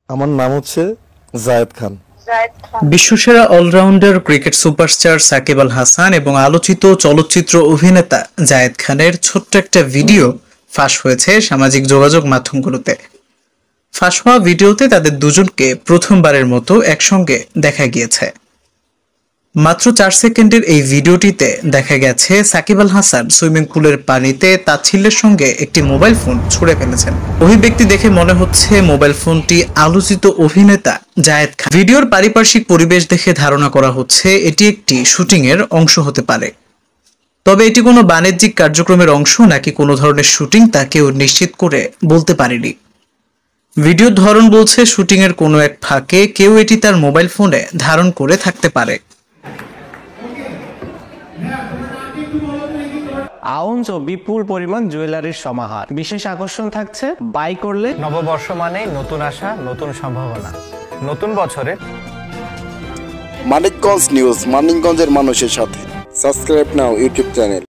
আমার নাম হচ্ছে Zayed Khan. বিশ্বসেরা allrounder cricket superstar Shakib Al Hasan এবং আলোচিত চলচ্চিত্র অভিনেতা জায়েদ খানের ছোট্ট একটা ভিডিও ফাঁস হয়েছে সামাজিক যোগাযোগ মাধ্যমগুলোতে। ফাঁস হওয়া ভিডিওতে তাদের দুজনকে প্রথমবারের মতো একসঙ্গে দেখা গিয়েছে। মাত্র 4 সেকেন্ডের এই ভিডিওটিতে দেখা গেছে সাকিব আল হাসান সুইমিং পুলের পানিতে তাচ্ছিল্যের সঙ্গে একটি মোবাইল ফোন ছুঁড়ে ফেলেছেন। অভিব্যক্তি দেখে মনে হচ্ছে মোবাইল ফোনটি আলোচিত অভিনেতা জায়েদ খান। ভিডিওর পারিপার্শ্বিক পরিবেশ দেখে ধারণা করা হচ্ছে এটি একটি শুটিং এর অংশ হতে পারে। তবে এটি কোনো বাণিজ্যিক কার্যক্রমের অংশ নাকি কোনো ধরনের শুটিং তা কেউ নিশ্চিত করে বলতে পারেনি। ভিডিওর ধরন বলছে শুটিং এর কোনো এক ফাঁকে কেউ এটি তার মোবাইল ফোনে ধারণ করে থাকতে পারে। আউন্স ও বিপুল পরিমাণ জুয়েলারির সমাহার। বিশেষ আকর্ষণ থাকছে বাই করলে নববর্ষ মানে নতুন আশা, নতুন সম্ভাবনা। নতুন বছরে মানিকগঞ্জ নিউজ, মানিকগঞ্জের মানুষের সাথে। সাবস্ক্রাইব নাও ইউটিউব চ্যানেল।